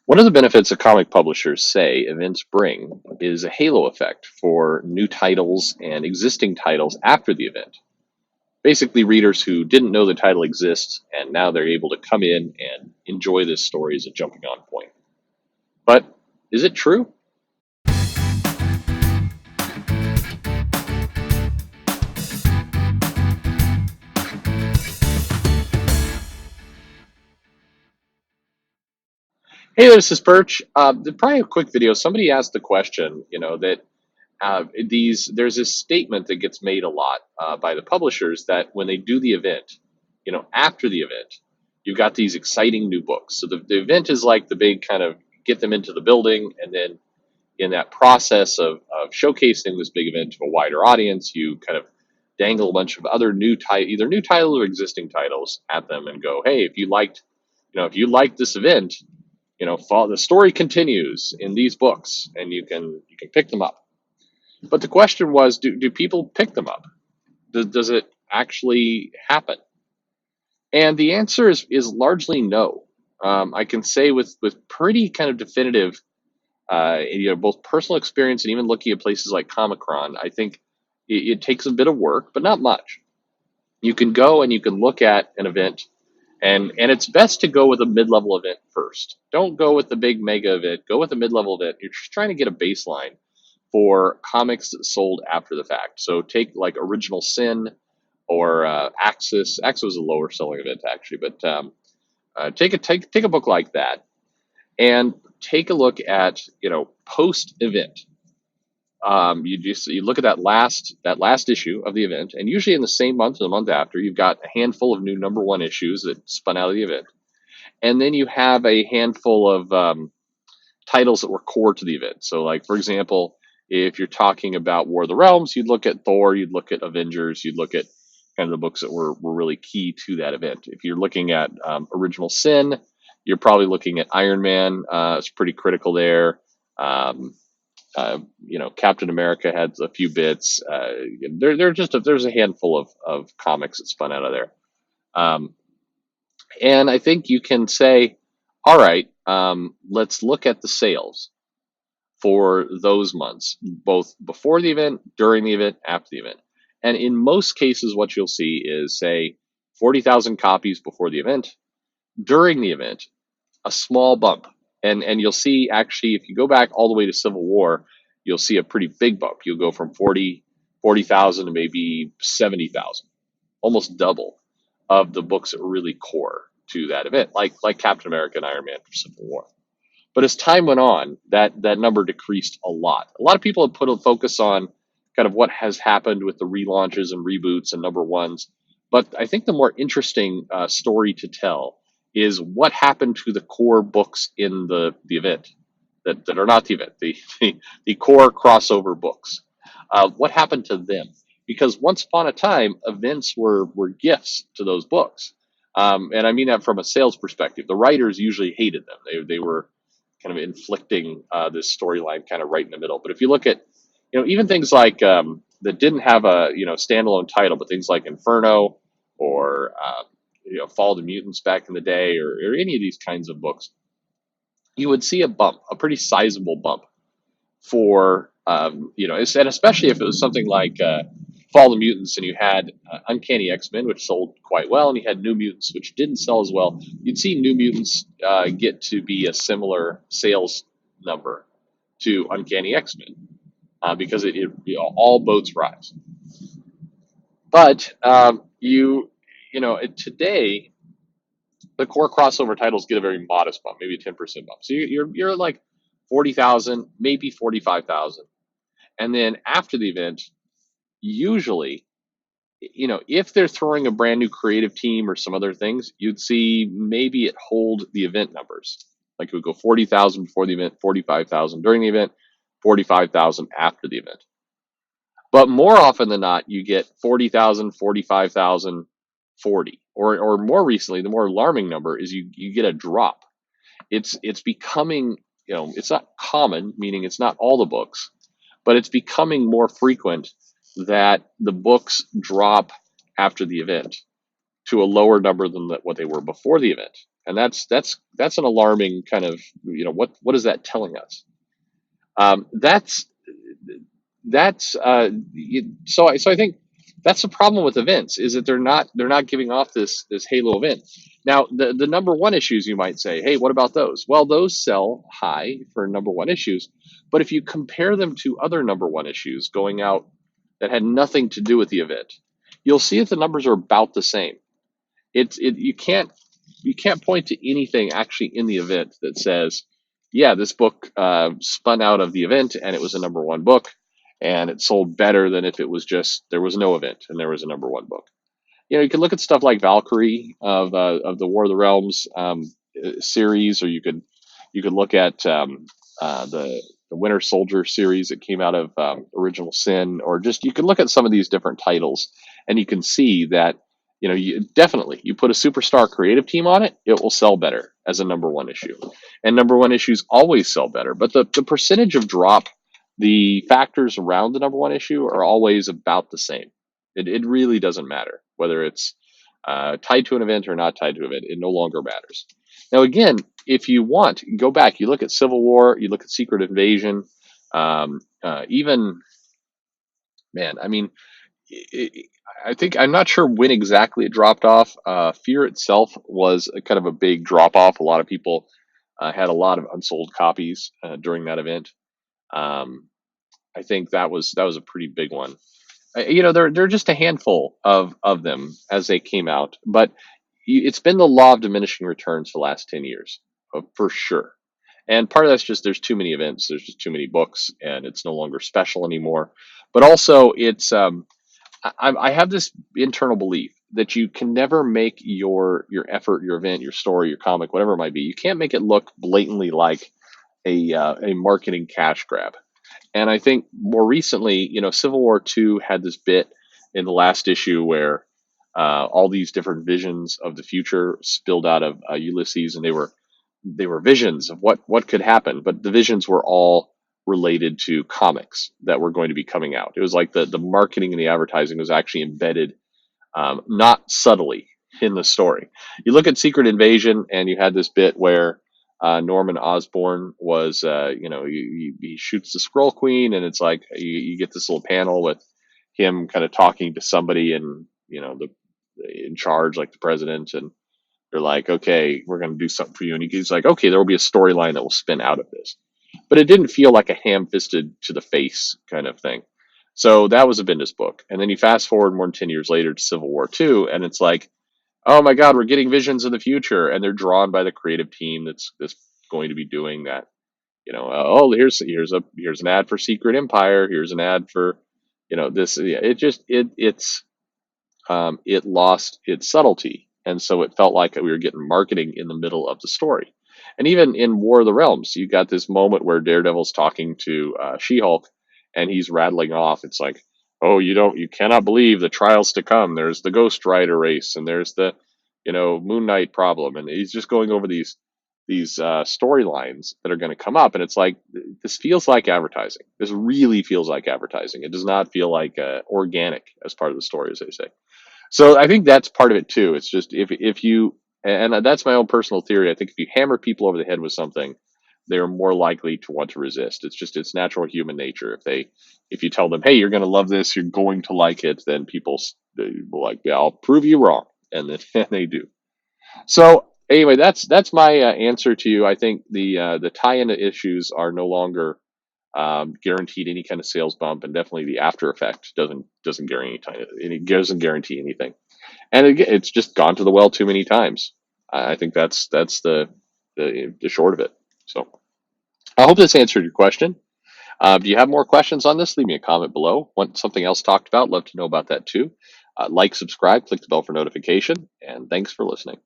One of the benefits that comic publishers say events bring is a halo effect for new titles and existing titles after the event. Basically, readers who didn't know the title exists and now they're able to come in and enjoy this story as a jumping on point. But is it true? Hey, this is Perch. Probably a quick video. Somebody asked the question, that there's this statement that gets made a lot by the publishers that when they do the event, after the event, you've got these exciting new books. So the event is like the big kind of get them into the building, and then in that process of showcasing this big event to a wider audience, you kind of dangle a bunch of other either new titles or existing titles at them and go, hey, if you liked this event, follow, the story continues in these books, and you can pick them up. But the question was, do people pick them up? Does it actually happen? And the answer is largely no. I can say with pretty kind of definitive, both personal experience and even looking at places like Comic-Con, I think it takes a bit of work, but not much. You can go and you can look at an event, and it's best to go with a mid-level event first. Don't go with the big mega event. Go with a mid-level event. You're just trying to get a baseline for comics that sold after the fact. So take like Original Sin or Axis. Axis was a lower selling event actually, but take a book like that and take a look at post event. You look at that last issue of the event, and usually in the same month or the month after, you've got a handful of new number one issues that spun out of the event, and then you have a handful of titles that were core to the event. So, like for example, if you're talking about War of the Realms, you'd look at Thor, you'd look at Avengers, you'd look at kind of the books that were really key to that event. If you're looking at Original Sin, you're probably looking at Iron Man. It's pretty critical there. Um, Captain America had a few bits. There's a handful of comics that spun out of there. Um, and I think you can say, all right, let's look at the sales for those months, both before the event, during the event, after the event. And in most cases, what you'll see is, say, 40,000 copies before the event. During the event, a small bump. And you'll see, actually, if you go back all the way to Civil War, you'll see a pretty big bump. You'll go from 40,000 to maybe 70,000, almost double of the books that were really core to that event, like Captain America and Iron Man for Civil War. But as time went on, that number decreased a lot. A lot of people have put a focus on kind of what has happened with the relaunches and reboots and number ones. But I think the more interesting story to tell is what happened to the core books in the event that are not the event, the core crossover books. What happened to them? Because once upon a time, events were gifts to those books. And I mean that from a sales perspective. The writers usually hated them. They were kind of inflicting this storyline kind of right in the middle. But if you look at, even things like that didn't have a standalone title, but things like Inferno or Fall of the Mutants back in the day, or any of these kinds of books, you would see a bump, a pretty sizable bump for and especially if it was something like Fall of the Mutants, and you had Uncanny X-Men, which sold quite well, and you had New Mutants, which didn't sell as well. You'd see New Mutants get to be a similar sales number to Uncanny X-Men because all boats rise. But today the core crossover titles get a very modest bump, maybe a 10% bump. So you're like 40,000, maybe 45,000, and then after the event, usually, if they're throwing a brand new creative team or some other things, you'd see maybe it hold the event numbers. Like it would go 40,000 before the event, 45,000 during the event, 45,000 after the event. But more often than not, you get 40,000, 45,000, 40. Or more recently, the more alarming number is you get a drop. It's becoming, it's not common, meaning it's not all the books, but it's becoming more frequent that the books drop after the event to a lower number than what they were before the event. and that's an alarming kind of, what is that telling us? Um, that's so I think that's the problem with events, is that they're not giving off this halo event. Now, the number one issues, you might say, hey, what about those? Well, those sell high for number one issues, but if you compare them to other number one issues going out that had nothing to do with the event, you'll see that the numbers are about the same. You can't point to anything actually in the event that says, yeah, this book spun out of the event and it was a number one book, and it sold better than if it was just there was no event and there was a number one book. You can look at stuff like Valkyrie of the War of the Realms series, or you could look at the Winter Soldier series that came out of Original Sin, or just you can look at some of these different titles, and you can see that you put a superstar creative team on it, it will sell better as a number one issue, and number one issues always sell better. But the percentage of drop, the factors around the number one issue are always about the same. It really doesn't matter whether it's tied to an event or not tied to an event. It no longer matters. Now, again, if you want, go back. You look at Civil War. You look at Secret Invasion. Even, man, I mean, I think I'm not sure when exactly it dropped off. Fear itself was a kind of a big drop off. A lot of people had a lot of unsold copies during that event. Um, I think that was a pretty big one. There are just a handful of them as they came out, but it's been the law of diminishing returns for the last 10 years, for sure. And part of that's just there's too many events, there's just too many books, and it's no longer special anymore. But also, I have this internal belief that you can never make your effort, your event, your story, your comic, whatever it might be. You can't make it look blatantly like a marketing cash grab. And I think more recently, Civil War II had this bit in the last issue where all these different visions of the future spilled out of Ulysses, and they were visions of what could happen, but the visions were all related to comics that were going to be coming out. It was like the marketing and the advertising was actually embedded, not subtly, in the story. You look at Secret Invasion, and you had this bit where Norman Osborn was, he shoots the Skrull Queen, and it's like you get this little panel with him kind of talking to somebody, and the in charge, like the president, and they're like, okay, we're going to do something for you. And he's like, okay, there will be a storyline that will spin out of this. But it didn't feel like a ham fisted to the face kind of thing. So that was a Bendis book. And then you fast forward more than 10 years later to Civil War II, and it's like, oh my God, we're getting visions of the future. And they're drawn by the creative team that's going to be doing that. Oh, here's an ad for Secret Empire. Here's an ad for, this. Yeah, it lost its subtlety, and so it felt like we were getting marketing in the middle of the story. And even in War of the Realms, you got this moment where Daredevil's talking to She-Hulk, and he's rattling off. It's like, oh, you cannot believe the trials to come. There's the Ghost Rider race, and there's the, Moon Knight problem, and he's just going over these storylines that are going to come up, and it's like, this feels like advertising. This really feels like advertising. It does not feel like organic as part of the story, as they say. So I think that's part of it too. It's just if you, and that's my own personal theory. I think if you hammer people over the head with something, they're more likely to want to resist. It's natural human nature. If you tell them, hey, you're going to love this, you're going to like it, then they will like, yeah, I'll prove you wrong, and then and they do. So anyway, that's my answer to you. I think the tie-in issues are no longer guaranteed any kind of sales bump, and definitely the after effect doesn't guarantee anything. And again, it's just gone to the well too many times. I think that's the short of it. So I hope this answered your question. Do you have more questions on this? Leave me a comment below. Want something else talked about? Love to know about that too. Like, subscribe, click the bell for notification, and thanks for listening.